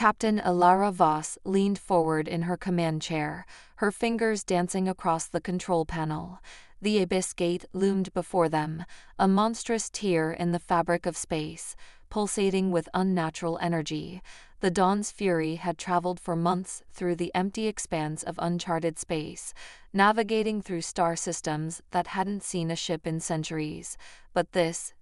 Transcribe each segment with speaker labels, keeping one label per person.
Speaker 1: Captain Alara Voss leaned forward in her command chair, her fingers dancing across the control panel. The abyss gate loomed before them, a monstrous tear in the fabric of space, pulsating with unnatural energy. The Dawn's fury had traveled for months through the empty expanse of uncharted space, navigating through star systems that hadn't seen a ship in centuries. But this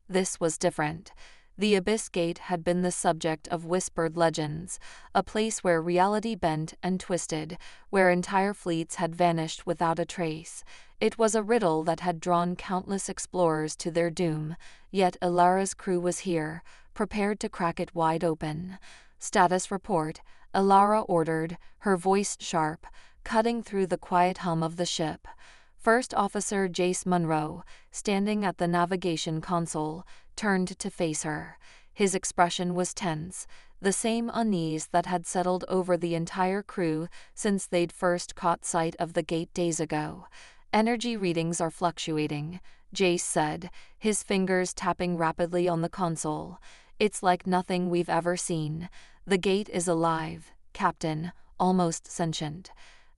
Speaker 1: was different. The Abyss Gate had been the subject of whispered legends, a place where reality bent and twisted, where entire fleets had vanished without a trace. It was a riddle that had drawn countless explorers to their doom, yet Alara's crew was here, prepared to crack it wide open. "Status report," Alara ordered, her voice sharp, cutting through the quiet hum of the ship. First Officer Jace Munro, standing at the navigation console, turned to face her. His expression was tense, the same unease that had settled over the entire crew since they'd first caught sight of the gate days ago. "Energy readings are fluctuating," Jace said, his fingers tapping rapidly on the console. "It's like nothing we've ever seen. The gate is alive, Captain, almost sentient."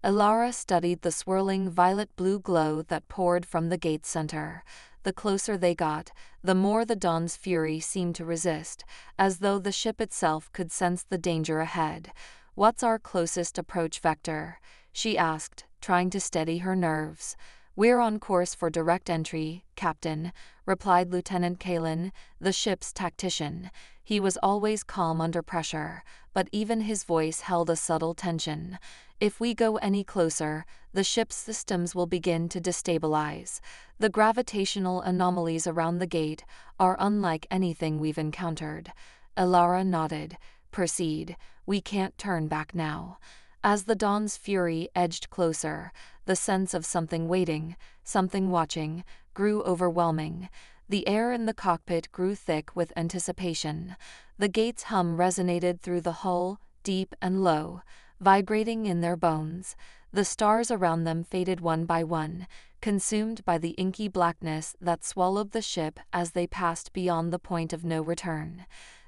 Speaker 1: Alara studied the swirling violet-blue glow that poured from the gate's center. The closer they got, the more the Dawn's fury seemed to resist, as though the ship itself could sense the danger ahead. "What's our closest approach vector?" she asked, trying to steady her nerves. "We're on course for direct entry, Captain," replied Lieutenant Kalen, the ship's tactician. He was always calm under pressure, but even his voice held a subtle tension. "If we go any closer, the ship's systems will begin to destabilize. The gravitational anomalies around the gate are unlike anything we've encountered." Alara nodded. "Proceed. We can't turn back now." As the Dawn's fury edged closer, the sense of something waiting, something watching, grew overwhelming. The air in the cockpit grew thick with anticipation. The gate's hum resonated through the hull, deep and low, vibrating in their bones. The stars around them faded one by one, consumed by the inky blackness that swallowed the ship as they passed beyond the point of no return.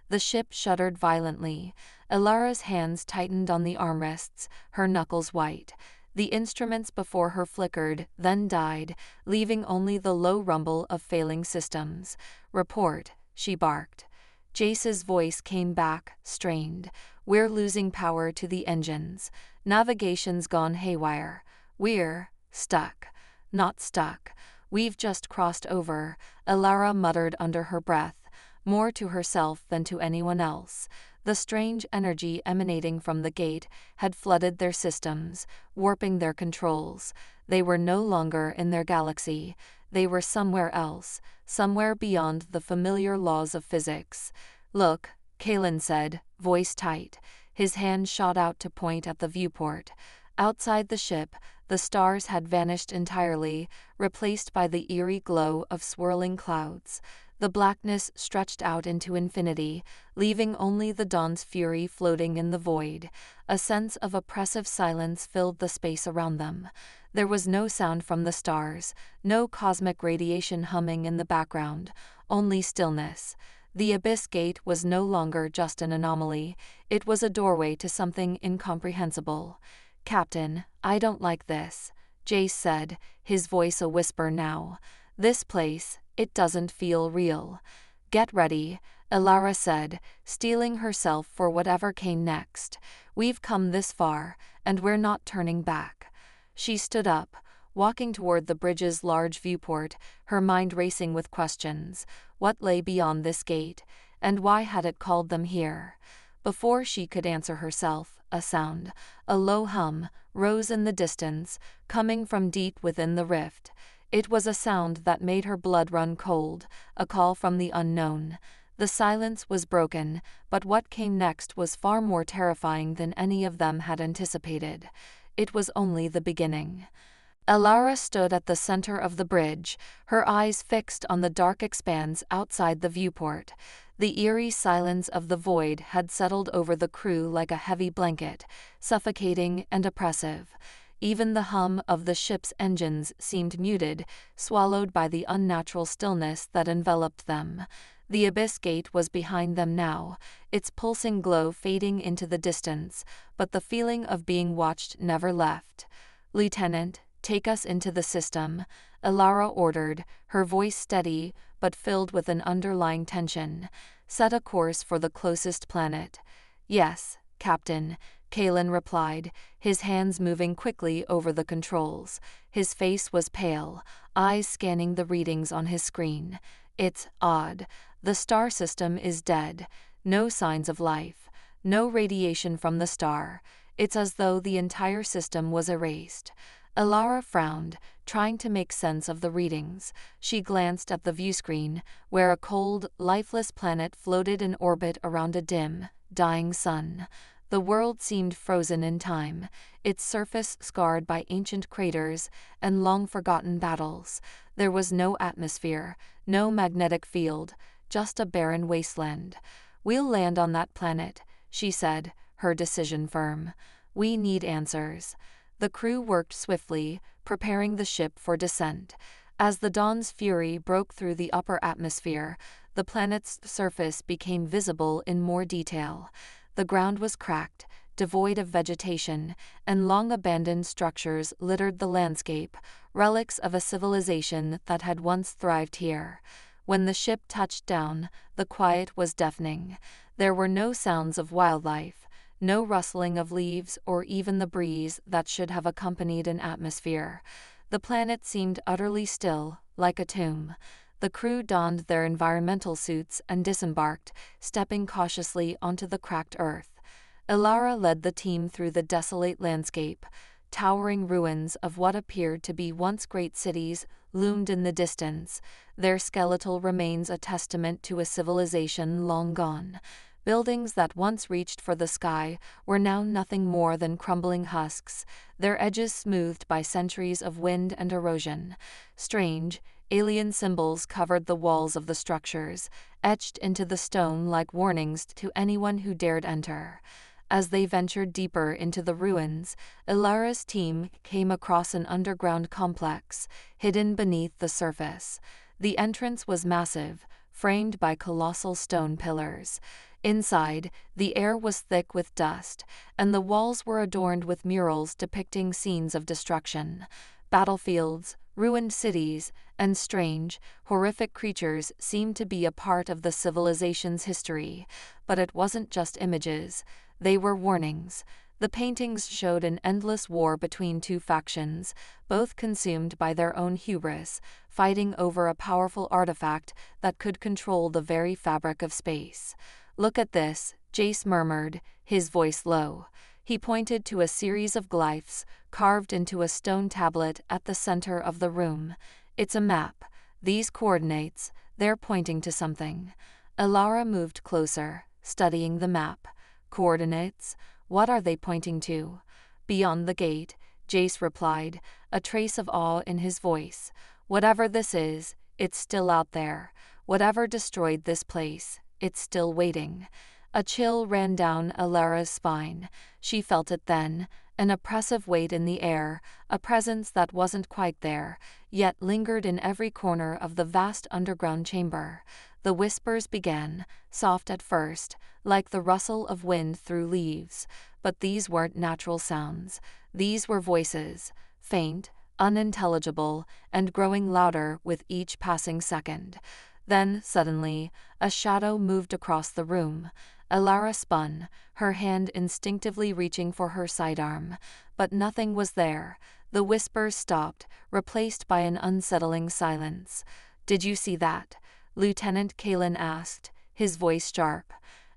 Speaker 1: The ship shuddered violently. Alara's hands tightened on the armrests, her knuckles white. The instruments before her flickered, then died, leaving only the low rumble of failing systems. "Report," she barked. Jace's voice came back, strained. "We're losing power to the engines. Navigation's gone haywire. We're stuck." "Not stuck. We've just crossed over," Alara muttered under her breath, more to herself than to anyone else. The strange energy emanating from the gate had flooded their systems, warping their controls. They were no longer in their galaxy. They were somewhere else, somewhere beyond the familiar laws of physics. "Look," Kalen said, voice tight. His hand shot out to point at the viewport. Outside the ship, the stars had vanished entirely, replaced by the eerie glow of swirling clouds. The blackness stretched out into infinity, leaving only the Dawn's fury floating in the void. A sense of oppressive silence filled the space around them. There was no sound from the stars, no cosmic radiation humming in the background, only stillness. The Abyss Gate was no longer just an anomaly, it was a doorway to something incomprehensible. "Captain, I don't like this," Jace said, his voice a whisper now. "This place, it doesn't feel real." "Get ready," Alara said, steeling herself for whatever came next. "We've come this far, and we're not turning back." She stood up, walking toward the bridge's large viewport, her mind racing with questions. What lay beyond this gate, and why had it called them here? Before she could answer herself, a sound, a low hum, rose in the distance, coming from deep within the rift. It was a sound that made her blood run cold, a call from the unknown. The silence was broken, but what came next was far more terrifying than any of them had anticipated. It was only the beginning. Alara stood at the center of the bridge, her eyes fixed on the dark expanse outside the viewport. The eerie silence of the void had settled over the crew like a heavy blanket, suffocating and oppressive. Even the hum of the ship's engines seemed muted, swallowed by the unnatural stillness that enveloped them. The abyss gate was behind them now, its pulsing glow fading into the distance, but the feeling of being watched never left. "Lieutenant, take us into the system," Elara ordered, her voice steady but filled with an underlying tension. "Set a course for the closest planet." "Yes, Captain," Kalen replied, his hands moving quickly over the controls. His face was pale, eyes scanning the readings on his screen. "It's odd. The star system is dead. No signs of life. No radiation from the star. It's as though the entire system was erased." Elara frowned, trying to make sense of the readings. She glanced at the viewscreen, where a cold, lifeless planet floated in orbit around a dim, dying sun. The world seemed frozen in time, its surface scarred by ancient craters and long-forgotten battles. There was no atmosphere, no magnetic field, just a barren wasteland. "We'll land on that planet," she said, her decision firm. "We need answers." The crew worked swiftly, preparing the ship for descent. As the dawn's fury broke through the upper atmosphere, the planet's surface became visible in more detail. The ground was cracked, devoid of vegetation, and long-abandoned structures littered the landscape, relics of a civilization that had once thrived here. When the ship touched down, the quiet was deafening. There were no sounds of wildlife, no rustling of leaves or even the breeze that should have accompanied an atmosphere. The planet seemed utterly still, like a tomb. The crew donned their environmental suits and disembarked, stepping cautiously onto the cracked earth. Elara led the team through the desolate landscape. Towering ruins of what appeared to be once great cities loomed in the distance, their skeletal remains a testament to a civilization long gone. Buildings that once reached for the sky were now nothing more than crumbling husks, their edges smoothed by centuries of wind and erosion. Strange, alien symbols covered the walls of the structures, etched into the stone like warnings to anyone who dared enter. As they ventured deeper into the ruins, Elara's team came across an underground complex, hidden beneath the surface. The entrance was massive, framed by colossal stone pillars. Inside, the air was thick with dust, and the walls were adorned with murals depicting scenes of destruction. Battlefields, ruined cities, and strange, horrific creatures seemed to be a part of the civilization's history. But it wasn't just images. They were warnings. The paintings showed an endless war between two factions, both consumed by their own hubris, fighting over a powerful artifact that could control the very fabric of space. "Look at this," Jace murmured, his voice low. He pointed to a series of glyphs, carved into a stone tablet at the center of the room. "It's a map. These coordinates, they're pointing to something." Elara moved closer, studying the map. "Coordinates? What are they pointing to?" "Beyond the gate," Jace replied, a trace of awe in his voice. "Whatever this is, it's still out there. Whatever destroyed this place, it's still waiting." A chill ran down Elara's spine. She felt it then, an oppressive weight in the air, a presence that wasn't quite there, yet lingered in every corner of the vast underground chamber. The whispers began, soft at first, like the rustle of wind through leaves. But these weren't natural sounds. These were voices, faint, unintelligible, and growing louder with each passing second. Then, suddenly, a shadow moved across the room. Elara spun, her hand instinctively reaching for her sidearm. But nothing was there. The whispers stopped, replaced by an unsettling silence. "Did you see that?" Lieutenant Kalen asked, his voice sharp.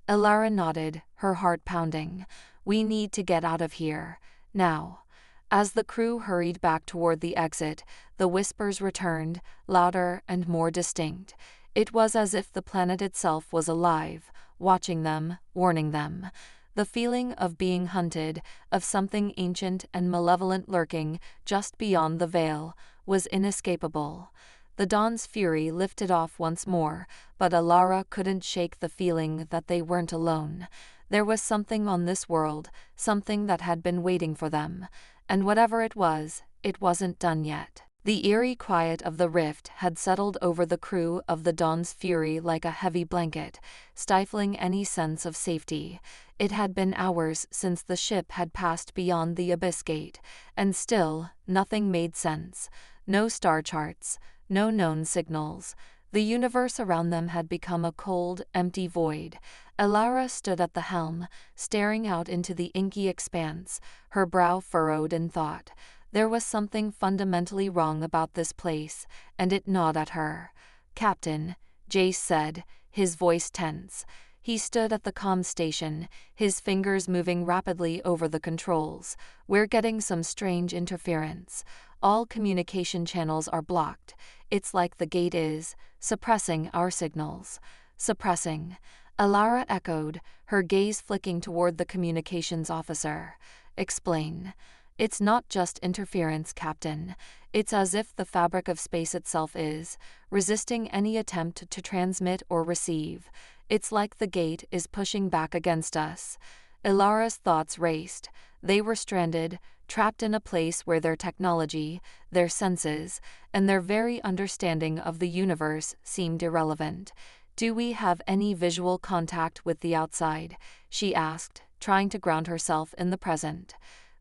Speaker 1: Elara nodded, her heart pounding. "We need to get out of here. Now." As the crew hurried back toward the exit, the whispers returned, louder and more distinct. It was as if the planet itself was alive, watching them, warning them. The feeling of being hunted, of something ancient and malevolent lurking just beyond the veil, was inescapable. The dawn's fury lifted off once more, but Elara couldn't shake the feeling that they weren't alone. There was something on this world, something that had been waiting for them. And whatever it wasn't done yet. The eerie quiet of the rift had settled over the crew of the Dawn's Fury like a heavy blanket, stifling any sense of safety. It had been hours since the ship had passed beyond the Abyss Gate, and still, nothing made sense. No star charts, no known signals. The universe around them had become a cold, empty void. Elara stood at the helm, staring out into the inky expanse, her brow furrowed in thought. There was something fundamentally wrong about this place, and it gnawed at her. "Captain," Jace said, his voice tense. He stood at the comm station, his fingers moving rapidly over the controls. "We're getting some strange interference. All communication channels are blocked. It's like the gate is suppressing our signals." "Suppressing?" Elara echoed, her gaze flicking toward the communications officer. "Explain." "It's not just interference, Captain. It's as if the fabric of space itself is resisting any attempt to transmit or receive. It's like the gate is pushing back against us." Elara's thoughts raced. They were stranded, trapped in a place where their technology, their senses, and their very understanding of the universe seemed irrelevant. "Do we have any visual contact with the outside?" she asked, trying to ground herself in the present.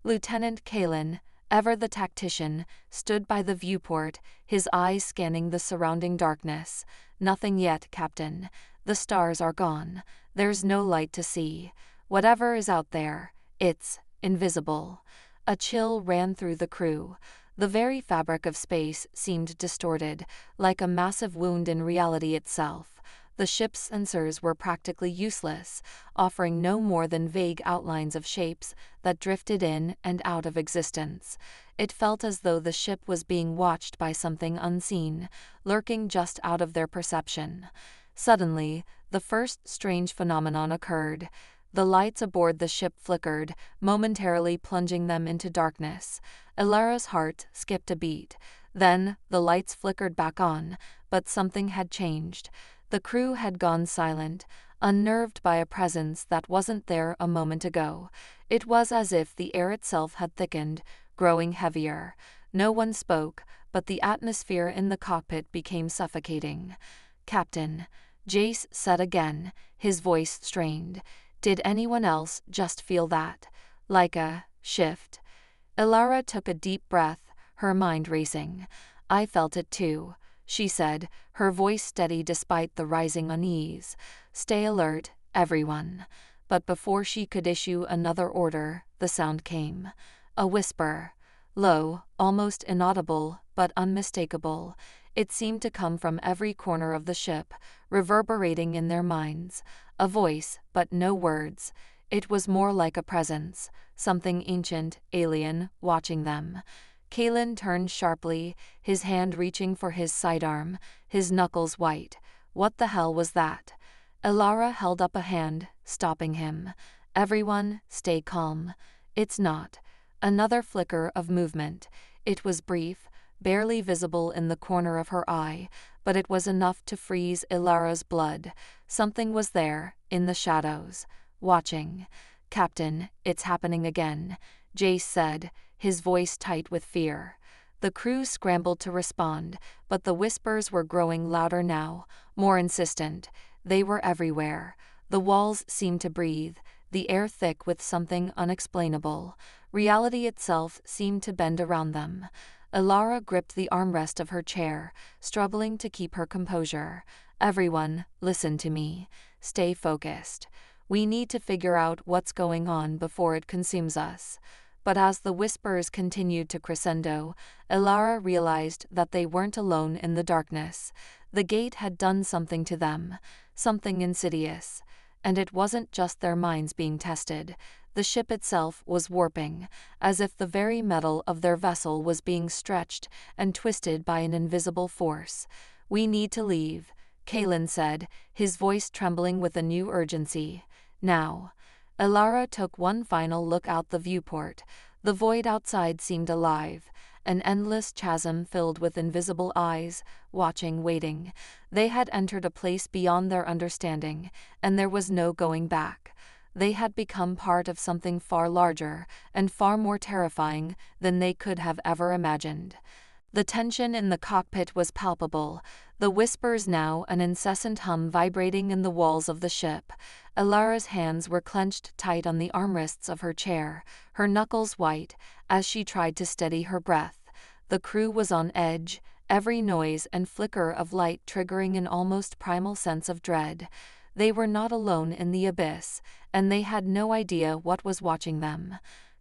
Speaker 1: Lieutenant Kalen, ever the tactician, stood by the viewport, his eyes scanning the surrounding darkness. "Nothing yet, Captain. The stars are gone. There's no light to see. Whatever is out there, it's invisible." A chill ran through the crew. The very fabric of space seemed distorted, like a massive wound in reality itself. The ship's sensors were practically useless, offering no more than vague outlines of shapes that drifted in and out of existence. It felt as though the ship was being watched by something unseen, lurking just out of their perception. Suddenly, the first strange phenomenon occurred. The lights aboard the ship flickered, momentarily plunging them into darkness. Elara's heart skipped a beat. Then, the lights flickered back on, but something had changed. The crew had gone silent, unnerved by a presence that wasn't there a moment ago. It was as if the air itself had thickened, growing heavier. No one spoke, but the atmosphere in the cockpit became suffocating. "Captain," Jace said again, his voice strained. "Did anyone else just feel that? Like a shift?" Elara took a deep breath, her mind racing. "I felt it too," she said, her voice steady despite the rising unease. "Stay alert, everyone." But before she could issue another order, the sound came. A whisper. Low, almost inaudible, but unmistakable. It seemed to come from every corner of the ship, reverberating in their minds. A voice, but no words. It was more like a presence, something ancient, alien, watching them. Kalen turned sharply, his hand reaching for his sidearm, his knuckles white. What the hell was that? Elara held up a hand, stopping him. "Everyone, stay calm. It's not." Another flicker of movement. It was brief, barely visible in the corner of her eye, but it was enough to freeze Elara's blood. Something was there, in the shadows, watching. "Captain, it's happening again," Jace said, his voice tight with fear. The crew scrambled to respond, but the whispers were growing louder now, more insistent. They were everywhere. The walls seemed to breathe, the air thick with something unexplainable. Reality itself seemed to bend around them. Elara gripped the armrest of her chair, struggling to keep her composure. "Everyone, listen to me. Stay focused. We need to figure out what's going on before it consumes us." But as the whispers continued to crescendo, Elara realized that they weren't alone in the darkness. The gate had done something to them, something insidious. And it wasn't just their minds being tested. The ship itself was warping, as if the very metal of their vessel was being stretched and twisted by an invisible force. "We need to leave," Kalen said, his voice trembling with a new urgency. "Now." Elara took one final look out the viewport. The void outside seemed alive, an endless chasm filled with invisible eyes, watching, waiting. They had entered a place beyond their understanding, and there was no going back. They had become part of something far larger and far more terrifying than they could have ever imagined. The tension in the cockpit was palpable, the whispers now an incessant hum vibrating in the walls of the ship. Alara's hands were clenched tight on the armrests of her chair, her knuckles white, as she tried to steady her breath. The crew was on edge, every noise and flicker of light triggering an almost primal sense of dread. They were not alone in the abyss, and they had no idea what was watching them.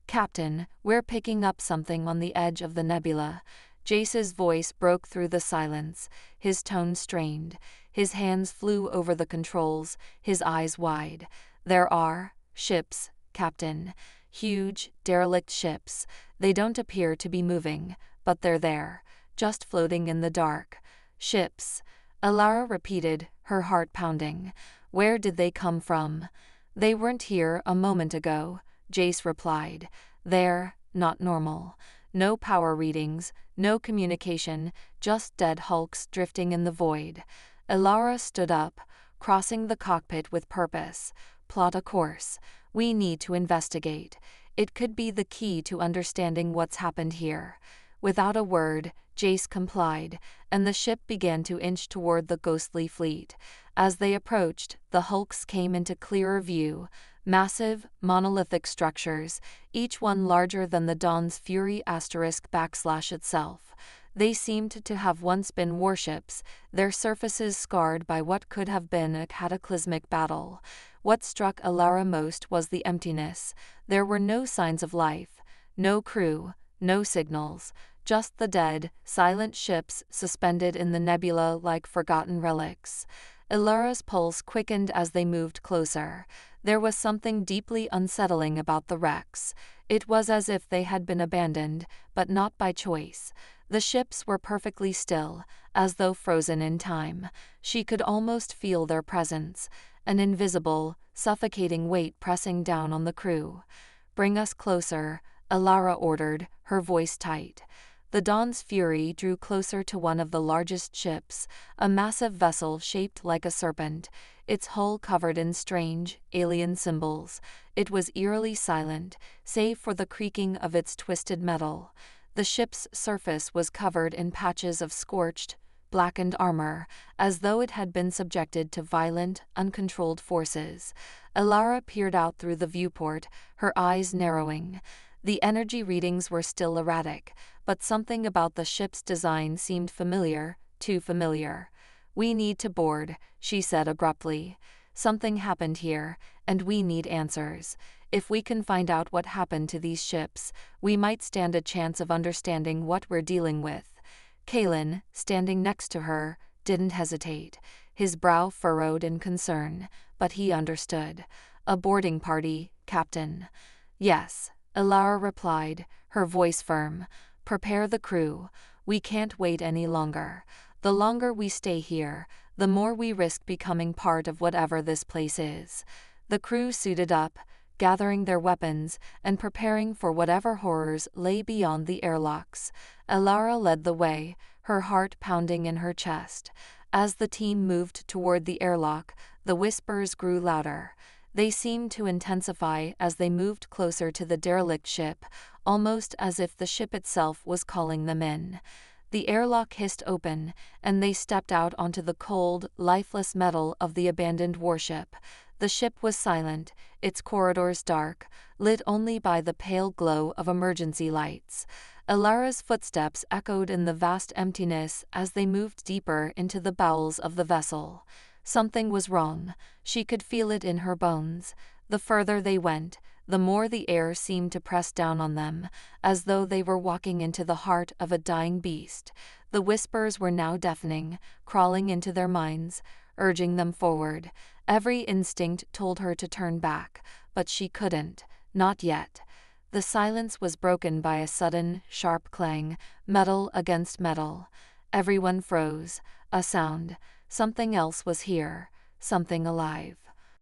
Speaker 1: "Captain, we're picking up something on the edge of the nebula." Jace's voice broke through the silence, his tone strained. His hands flew over the controls, his eyes wide. "There are ships, Captain. Huge, derelict ships. They don't appear to be moving, but they're there, just floating in the dark." "Ships," Alara repeated, her heart pounding. "Where did they come from?" "They weren't here a moment ago," Jace replied. "They're not normal. No power readings, no communication, just dead hulks drifting in the void." Alara stood up, crossing the cockpit with purpose. "Plot a course. We need to investigate. It could be the key to understanding what's happened here." Without a word, Jace complied, and the ship began to inch toward the ghostly fleet. As they approached, the hulks came into clearer view. Massive, monolithic structures, each one larger than the Dawn's Fury */ itself. They seemed to have once been warships, their surfaces scarred by what could have been a cataclysmic battle. What struck Alara most was the emptiness. There were no signs of life, no crew, no signals, just the dead, silent ships suspended in the nebula like forgotten relics. Alara's pulse quickened as they moved closer. There was something deeply unsettling about the wrecks. It was as if they had been abandoned, but not by choice. The ships were perfectly still, as though frozen in time. She could almost feel their presence, an invisible, suffocating weight pressing down on the crew. "Bring us closer," Alara ordered, her voice tight. The Dawn's Fury drew closer to one of the largest ships, a massive vessel shaped like a serpent, its hull covered in strange, alien symbols. It was eerily silent, save for the creaking of its twisted metal. The ship's surface was covered in patches of scorched, blackened armor, as though it had been subjected to violent, uncontrolled forces. Alara peered out through the viewport, her eyes narrowing. The energy readings were still erratic, but something about the ship's design seemed familiar, too familiar. "We need to board," she said abruptly. "Something happened here, and we need answers. If we can find out what happened to these ships, we might stand a chance of understanding what we're dealing with." Kalen, standing next to her, didn't hesitate, his brow furrowed in concern, but he understood. "A boarding party, Captain." "Yes," Alara replied, her voice firm. "Prepare the crew. We can't wait any longer. The longer we stay here, the more we risk becoming part of whatever this place is." The crew suited up, gathering their weapons, and preparing for whatever horrors lay beyond the airlocks. Alara led the way, her heart pounding in her chest. As the team moved toward the airlock, the whispers grew louder. They seemed to intensify as they moved closer to the derelict ship, almost as if the ship itself was calling them in. The airlock hissed open, and they stepped out onto the cold, lifeless metal of the abandoned warship. The ship was silent, its corridors dark, lit only by the pale glow of emergency lights. Alara's footsteps echoed in the vast emptiness as they moved deeper into the bowels of the vessel. Something was wrong. She could feel it in her bones. The further they went, the more the air seemed to press down on them, as though they were walking into the heart of a dying beast. The whispers were now deafening, crawling into their minds, urging them forward. Every instinct told her to turn back, but she couldn't, not yet. The silence was broken by a sudden, sharp clang, metal against metal. Everyone froze. A sound. Something else was here, something alive.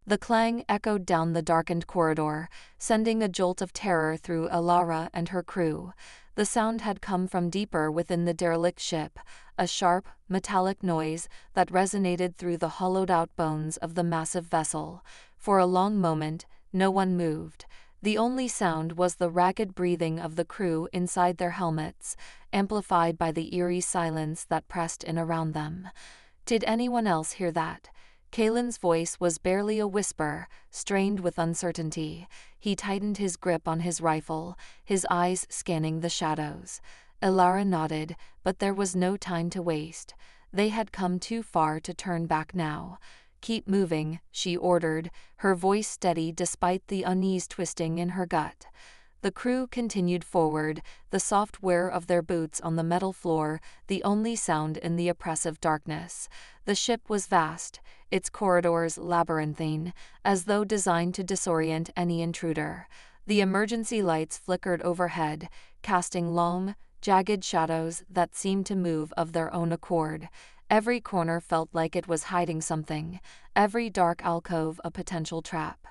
Speaker 1: The clang echoed down the darkened corridor, sending a jolt of terror through Alara and her crew. The sound had come from deeper within the derelict ship, a sharp, metallic noise that resonated through the hollowed-out bones of the massive vessel. For a long moment, no one moved. The only sound was the ragged breathing of the crew inside their helmets, amplified by the eerie silence that pressed in around them. Did anyone else hear that? Kalen's voice was barely a whisper, strained with uncertainty. He tightened his grip on his rifle, his eyes scanning the shadows. Elara nodded, but there was no time to waste. They had come too far to turn back now. "Keep moving," she ordered, her voice steady despite the unease twisting in her gut. The crew continued forward, the soft whir of their boots on the metal floor the only sound in the oppressive darkness. The ship was vast, its corridors labyrinthine, as though designed to disorient any intruder. The emergency lights flickered overhead, casting long, jagged shadows that seemed to move of their own accord. Every corner felt like it was hiding something, every dark alcove a potential trap.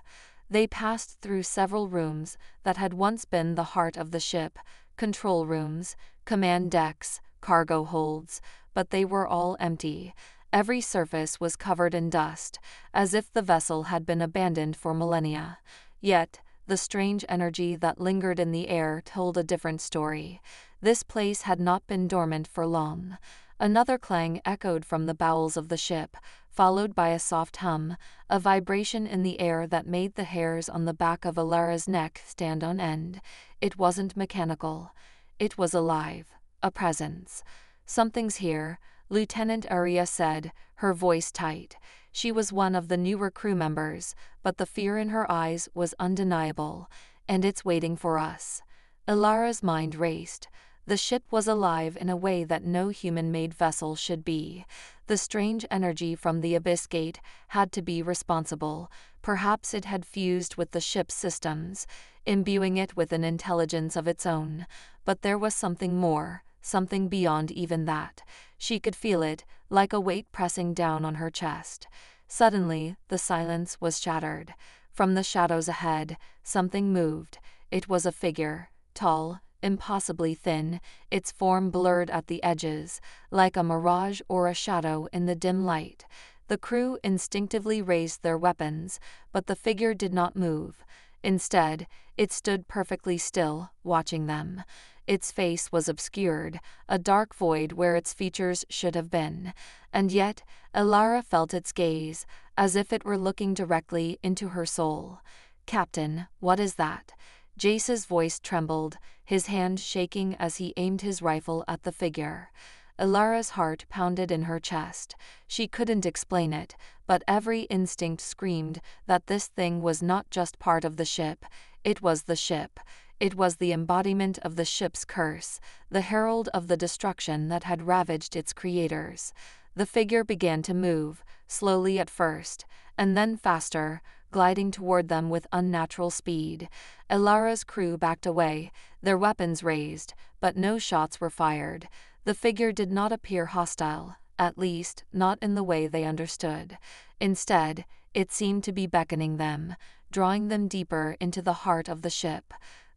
Speaker 1: They passed through several rooms that had once been the heart of the ship, control rooms, command decks, cargo holds, but they were all empty. Every surface was covered in dust, as if the vessel had been abandoned for millennia. Yet, the strange energy that lingered in the air told a different story. This place had not been dormant for long. Another clang echoed from the bowels of the ship, followed by a soft hum, a vibration in the air that made the hairs on the back of Elara's neck stand on end. It wasn't mechanical. It was alive, a presence. "Something's here," Lieutenant Aria said, her voice tight. She was one of the newer crew members, but the fear in her eyes was undeniable. "And it's waiting for us." Elara's mind raced. The ship was alive in a way that no human-made vessel should be. The strange energy from the Abyss Gate had to be responsible. Perhaps it had fused with the ship's systems, imbuing it with an intelligence of its own. But there was something more, something beyond even that. She could feel it, like a weight pressing down on her chest. Suddenly, the silence was shattered. From the shadows ahead, something moved. It was a figure, tall, impossibly thin, its form blurred at the edges, like a mirage or a shadow in the dim light. The crew instinctively raised their weapons, but the figure did not move. Instead, it stood perfectly still, watching them. Its face was obscured, a dark void where its features should have been. And yet, Elara felt its gaze, as if it were looking directly into her soul. "Captain, what is that?" Jace's voice trembled, his hand shaking as he aimed his rifle at the figure. Elara's heart pounded in her chest. She couldn't explain it, but every instinct screamed that this thing was not just part of the ship. It was the ship. It was the embodiment of the ship's curse, the herald of the destruction that had ravaged its creators. The figure began to move, slowly at first, and then faster, gliding toward them with unnatural speed. Elara's crew backed away, their weapons raised, but no shots were fired. The figure did not appear hostile, at least, not in the way they understood. Instead, it seemed to be beckoning them, drawing them deeper into the heart of the ship.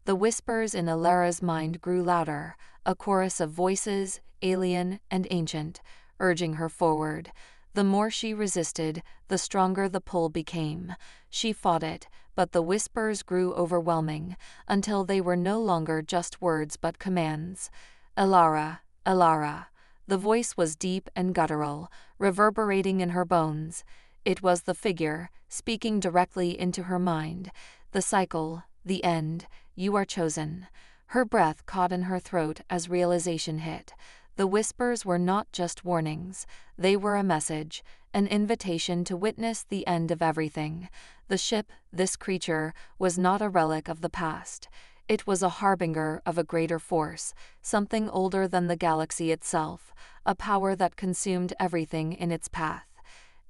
Speaker 1: The whispers in Elara's mind grew louder, a chorus of voices, alien and ancient, urging her forward. The more she resisted, the stronger the pull became. She fought it, but the whispers grew overwhelming, until they were no longer just words but commands. "Elara, Elara." The voice was deep and guttural, reverberating in her bones. It was the figure, speaking directly into her mind. "The cycle, the end, you are chosen." Her breath caught in her throat as realization hit. The whispers were not just warnings, they were a message, an invitation to witness the end of everything. The ship, this creature, was not a relic of the past. It was a harbinger of a greater force, something older than the galaxy itself, a power that consumed everything in its path.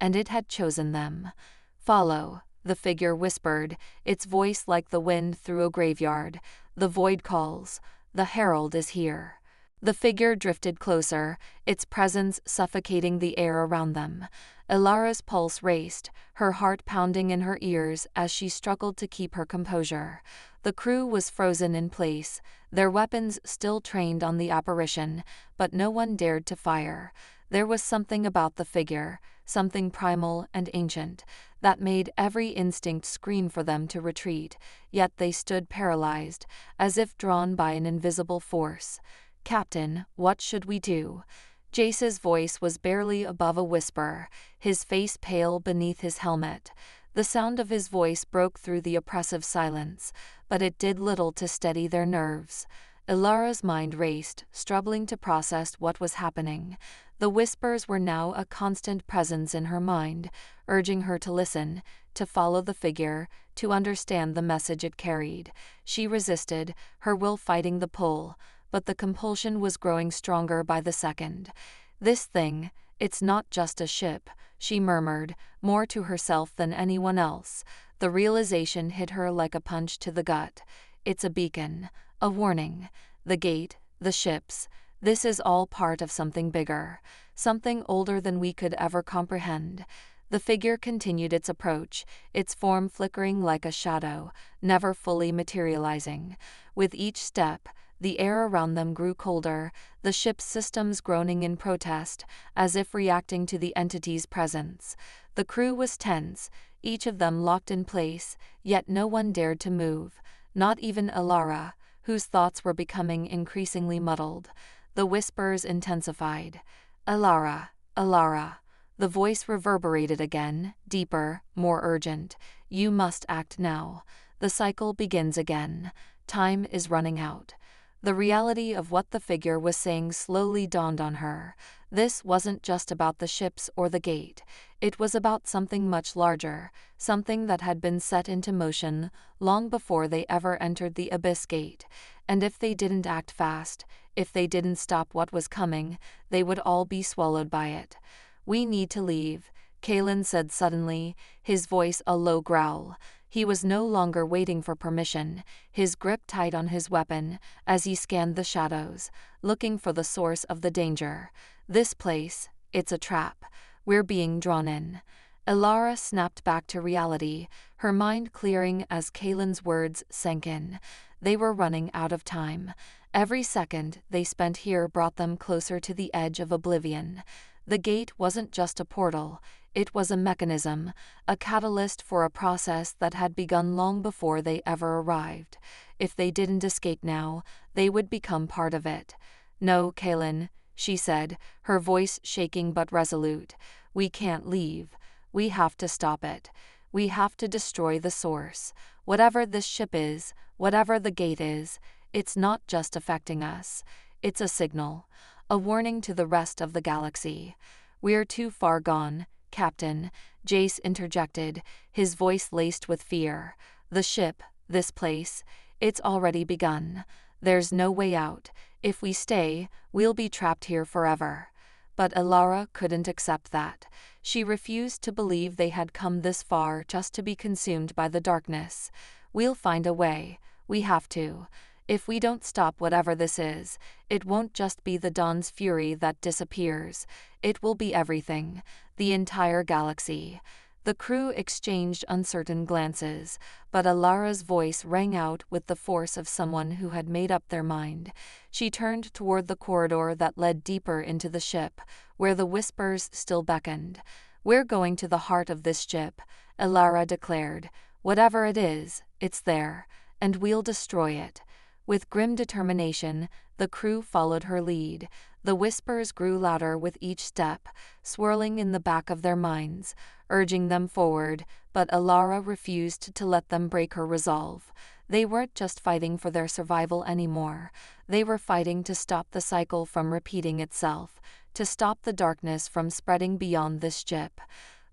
Speaker 1: And it had chosen them. "Follow," the figure whispered, its voice like the wind through a graveyard. "The void calls. The herald is here." The figure drifted closer, its presence suffocating the air around them. Elara's pulse raced, her heart pounding in her ears as she struggled to keep her composure. The crew was frozen in place, their weapons still trained on the apparition, but no one dared to fire. There was something about the figure, something primal and ancient, that made every instinct scream for them to retreat, yet they stood paralyzed, as if drawn by an invisible force. "Captain, what should we do?" Jace's voice was barely above a whisper, his face pale beneath his helmet. The sound of his voice broke through the oppressive silence, but it did little to steady their nerves. Ilara's mind raced, struggling to process what was happening. The whispers were now a constant presence in her mind, urging her to listen, to follow the figure, to understand the message it carried. She resisted, her will fighting the pull, but the compulsion was growing stronger by the second. "This thing, it's not just a ship," she murmured, more to herself than anyone else. The realization hit her like a punch to the gut. It's a beacon, a warning. The gate, the ships, this is all part of something bigger, something older than we could ever comprehend. The figure continued its approach, its form flickering like a shadow, never fully materializing. With each step, the air around them grew colder, the ship's systems groaning in protest, as if reacting to the entity's presence. The crew was tense, each of them locked in place, yet no one dared to move, not even Ilara, whose thoughts were becoming increasingly muddled. The whispers intensified. "Ilara, Ilara." The voice reverberated again, deeper, more urgent. "You must act now. The cycle begins again. Time is running out." The reality of what the figure was saying slowly dawned on her. This wasn't just about the ships or the gate. It was about something much larger, something that had been set into motion long before they ever entered the Abyss Gate. And if they didn't act fast, if they didn't stop what was coming, they would all be swallowed by it. "We need to leave," Kalen said suddenly, his voice a low growl. He was no longer waiting for permission, his grip tight on his weapon, as he scanned the shadows, looking for the source of the danger. "This place, it's a trap. We're being drawn in." Ilara snapped back to reality, her mind clearing as Kalen's words sank in. They were running out of time. Every second they spent here brought them closer to the edge of oblivion. The gate wasn't just a portal, it was a mechanism, a catalyst for a process that had begun long before they ever arrived. If they didn't escape now, they would become part of it. "No, Kalen," she said, her voice shaking but resolute. "We can't leave. We have to stop it. We have to destroy the source. Whatever this ship is, whatever the gate is, it's not just affecting us. It's a signal, a warning to the rest of the galaxy." "We're too far gone, Captain," Jace interjected, his voice laced with fear. "The ship, this place, it's already begun. There's no way out. If we stay, we'll be trapped here forever." But Ilara couldn't accept that. She refused to believe they had come this far just to be consumed by the darkness. "We'll find a way. We have to. If we don't stop whatever this is, it won't just be the Dawn's fury that disappears. It will be everything, the entire galaxy." The crew exchanged uncertain glances, but Ilara's voice rang out with the force of someone who had made up their mind. She turned toward the corridor that led deeper into the ship, where the whispers still beckoned. "We're going to the heart of this ship," Ilara declared. "Whatever it is, it's there, and we'll destroy it." With grim determination, the crew followed her lead. The whispers grew louder with each step, swirling in the back of their minds, urging them forward, but Ilara refused to let them break her resolve. They weren't just fighting for their survival anymore. They were fighting to stop the cycle from repeating itself, to stop the darkness from spreading beyond this ship.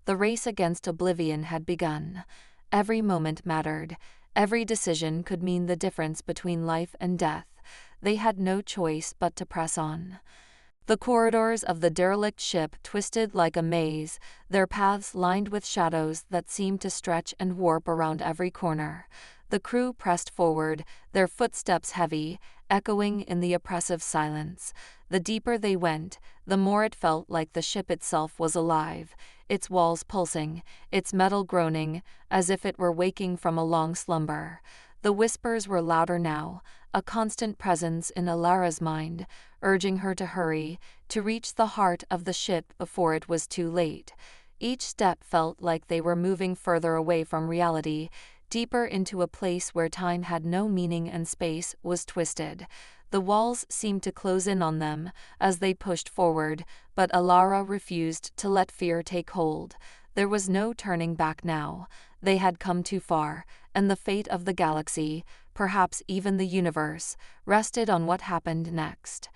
Speaker 1: The race against oblivion had begun. Every moment mattered. Every decision could mean the difference between life and death. They had no choice but to press on. The corridors of the derelict ship twisted like a maze, their paths lined with shadows that seemed to stretch and warp around every corner. The crew pressed forward, their footsteps heavy, echoing in the oppressive silence. The deeper they went, the more it felt like the ship itself was alive, its walls pulsing, its metal groaning, as if it were waking from a long slumber. The whispers were louder now, a constant presence in Alara's mind, urging her to hurry, to reach the heart of the ship before it was too late. Each step felt like they were moving further away from reality, deeper into a place where time had no meaning and space was twisted. The walls seemed to close in on them as they pushed forward, but Alara refused to let fear take hold. There was no turning back now. They had come too far, and the fate of the galaxy, perhaps even the universe, rested on what happened next.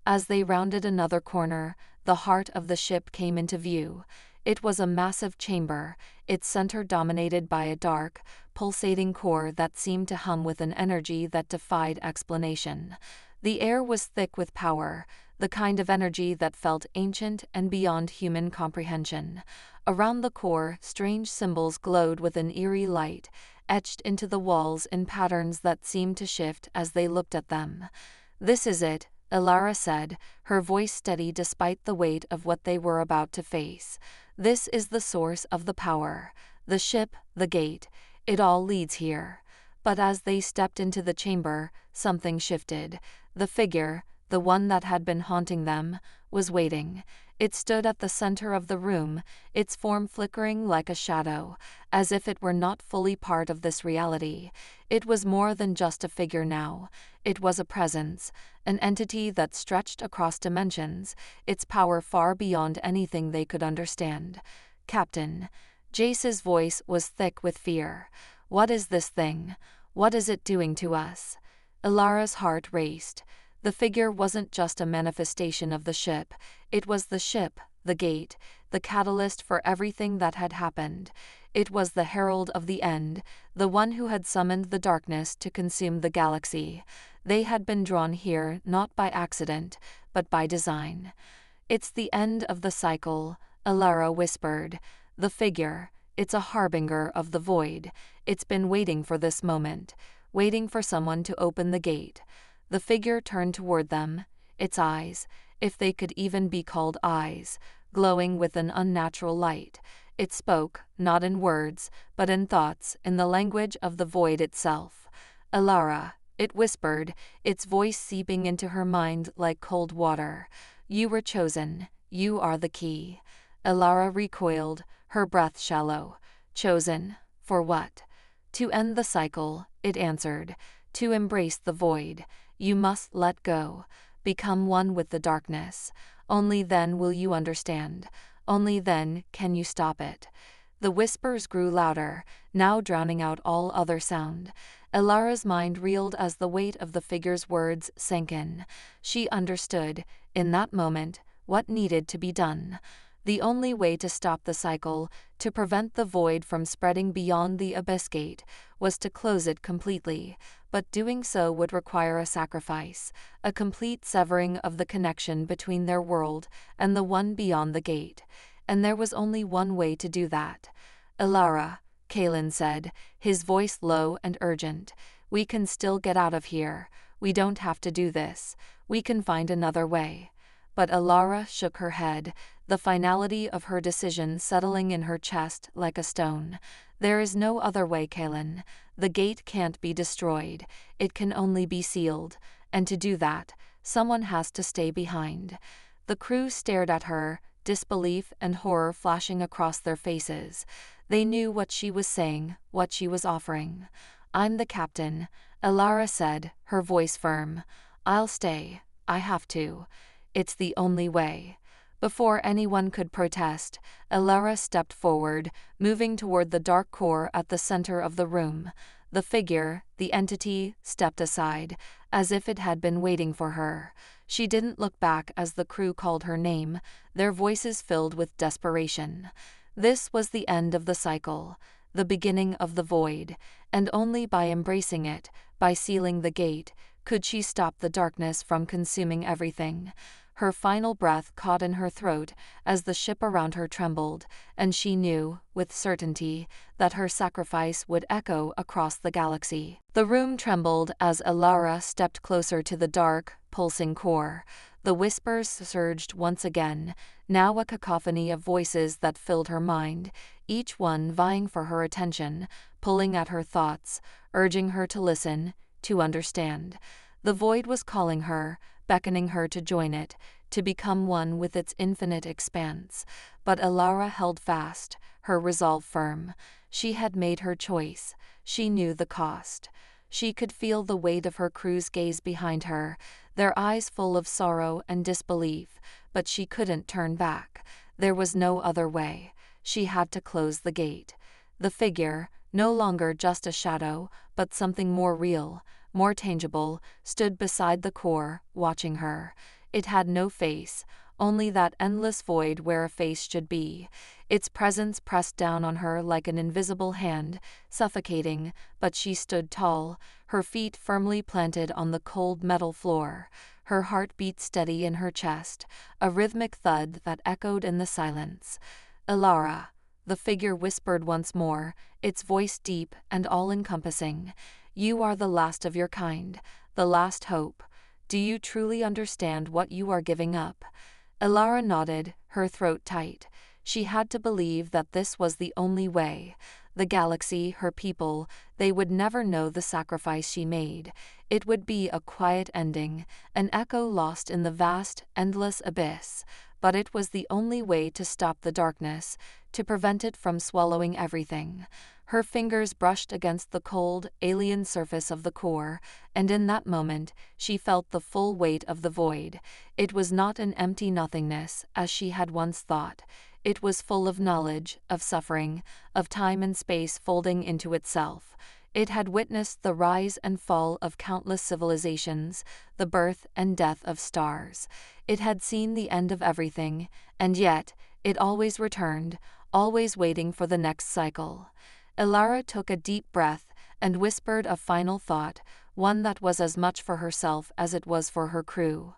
Speaker 1: As they rounded another corner, the heart of the ship came into view. It was a massive chamber, its center dominated by a dark, pulsating core that seemed to hum with an energy that defied explanation. The air was thick with power, the kind of energy that felt ancient and beyond human comprehension. Around the core, strange symbols glowed with an eerie light, etched into the walls in patterns that seemed to shift as they looked at them. "This is it," Alara said, her voice steady despite the weight of what they were about to face. "This is the source of the power. The ship, the gate, it all leads here." But as they stepped into the chamber, something shifted. The figure, the one that had been haunting them, was waiting. It stood at the center of the room, its form flickering like a shadow, as if it were not fully part of this reality. It was more than just a figure now. It was a presence, an entity that stretched across dimensions, its power far beyond anything they could understand. "Captain." Jace's voice was thick with fear. "What is this thing? What is it doing to us?" Alara's heart raced. The figure wasn't just a manifestation of the ship, it was the ship, the gate, the catalyst for everything that had happened. It was the herald of the end, the one who had summoned the darkness to consume the galaxy. They had been drawn here not by accident, but by design. "It's the end of the cycle," Alara whispered. "The figure, it's a harbinger of the void. It's been waiting for this moment, waiting for someone to open the gate." The figure turned toward them, its eyes, if they could even be called eyes, glowing with an unnatural light. It spoke, not in words, but in thoughts, in the language of the void itself. "Alara," it whispered, its voice seeping into her mind like cold water. "You were chosen. You are the key." Alara recoiled, her breath shallow. "Chosen? For what?" "To end the cycle," it answered. "To embrace the void. You must let go. Become one with the darkness. Only then will you understand. Only then can you stop it." The whispers grew louder, now drowning out all other sound. Alara's mind reeled as the weight of the figure's words sank in. She understood, in that moment, what needed to be done. The only way to stop the cycle, to prevent the void from spreading beyond the abyss gate, was to close it completely, but doing so would require a sacrifice, a complete severing of the connection between their world and the one beyond the gate. And there was only one way to do that. "Alara," Kalen said, his voice low and urgent, "we can still get out of here. We don't have to do this. We can find another way." But Alara shook her head, the finality of her decision settling in her chest like a stone. "There is no other way, Kalen. The gate can't be destroyed. It can only be sealed. And to do that, someone has to stay behind." The crew stared at her, disbelief and horror flashing across their faces. They knew what she was saying, what she was offering. "I'm the captain," Alara said, her voice firm. "I'll stay. I have to. It's the only way." Before anyone could protest, Alara stepped forward, moving toward the dark core at the center of the room. The figure, the entity, stepped aside, as if it had been waiting for her. She didn't look back as the crew called her name, their voices filled with desperation. This was the end of the cycle, the beginning of the void, and only by embracing it, by sealing the gate, could she stop the darkness from consuming everything. Her final breath caught in her throat as the ship around her trembled, and she knew, with certainty, that her sacrifice would echo across the galaxy. The room trembled as Alara stepped closer to the dark, pulsing core. The whispers surged once again, now a cacophony of voices that filled her mind, each one vying for her attention, pulling at her thoughts, urging her to listen, to understand. The void was calling her, beckoning her to join it, to become one with its infinite expanse. But Alara held fast, her resolve firm. She had made her choice. She knew the cost. She could feel the weight of her crew's gaze behind her, their eyes full of sorrow and disbelief, but she couldn't turn back. There was no other way. She had to close the gate. The figure, no longer just a shadow, but something more real, more tangible, stood beside the core, watching her. It had no face, only that endless void where a face should be. Its presence pressed down on her like an invisible hand, suffocating, but she stood tall, her feet firmly planted on the cold metal floor. Her heart beat steady in her chest, a rhythmic thud that echoed in the silence. "Alara," the figure whispered once more, its voice deep and all-encompassing. "You are the last of your kind, the last hope. Do you truly understand what you are giving up?" Alara nodded, her throat tight. She had to believe that this was the only way. The galaxy, her people, they would never know the sacrifice she made. It would be a quiet ending, an echo lost in the vast, endless abyss. But it was the only way to stop the darkness, to prevent it from swallowing everything. Her fingers brushed against the cold, alien surface of the core, and in that moment, she felt the full weight of the void. It was not an empty nothingness, as she had once thought. It was full of knowledge, of suffering, of time and space folding into itself. It had witnessed the rise and fall of countless civilizations, the birth and death of stars. It had seen the end of everything, and yet, it always returned, always waiting for the next cycle. Alara took a deep breath and whispered a final thought, one that was as much for herself as it was for her crew.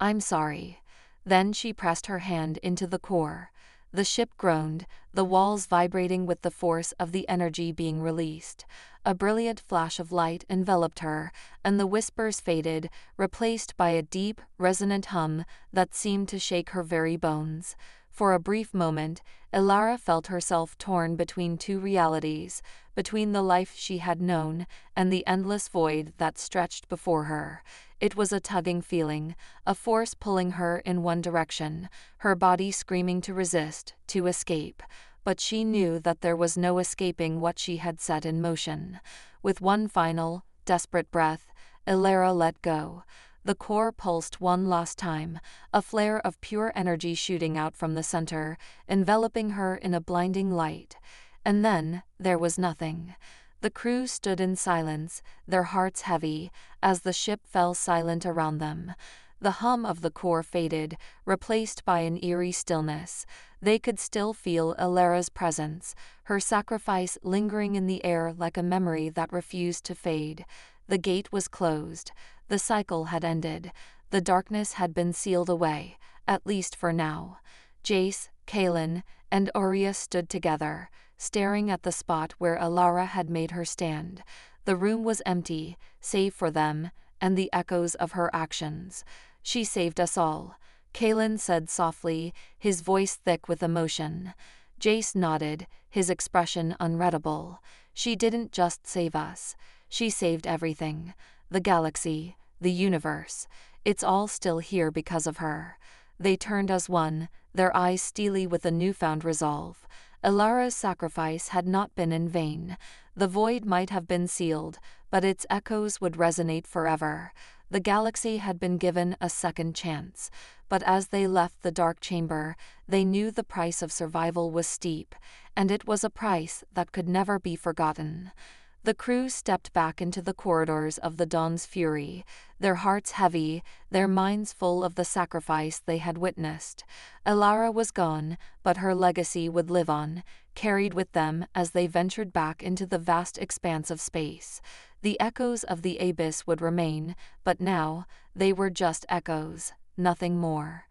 Speaker 1: "I'm sorry." Then she pressed her hand into the core. The ship groaned, the walls vibrating with the force of the energy being released. A brilliant flash of light enveloped her, and the whispers faded, replaced by a deep, resonant hum that seemed to shake her very bones. For a brief moment, Alara felt herself torn between two realities, between the life she had known and the endless void that stretched before her. It was a tugging feeling, a force pulling her in one direction, her body screaming to resist, to escape. But she knew that there was no escaping what she had set in motion. With one final, desperate breath, Alara let go. The core pulsed one last time, a flare of pure energy shooting out from the center, enveloping her in a blinding light. And then, there was nothing. The crew stood in silence, their hearts heavy, as the ship fell silent around them. The hum of the core faded, replaced by an eerie stillness. They could still feel Alara's presence, her sacrifice lingering in the air like a memory that refused to fade. The gate was closed. The cycle had ended. The darkness had been sealed away, at least for now. Jace, Kaelin, and Aurea stood together, staring at the spot where Alara had made her stand. The room was empty, save for them, and the echoes of her actions. "She saved us all," Kaelin said softly, his voice thick with emotion. Jace nodded, his expression unreadable. "She didn't just save us. She saved everything. The galaxy, the universe. It's all still here because of her." They turned as one, their eyes steely with a newfound resolve. Alara's sacrifice had not been in vain. The void might have been sealed, but its echoes would resonate forever. The galaxy had been given a second chance. But as they left the dark chamber, they knew the price of survival was steep, and it was a price that could never be forgotten. The crew stepped back into the corridors of the Dawn's Fury, their hearts heavy, their minds full of the sacrifice they had witnessed. Alara was gone, but her legacy would live on, carried with them as they ventured back into the vast expanse of space. The echoes of the abyss would remain, but now, they were just echoes, nothing more.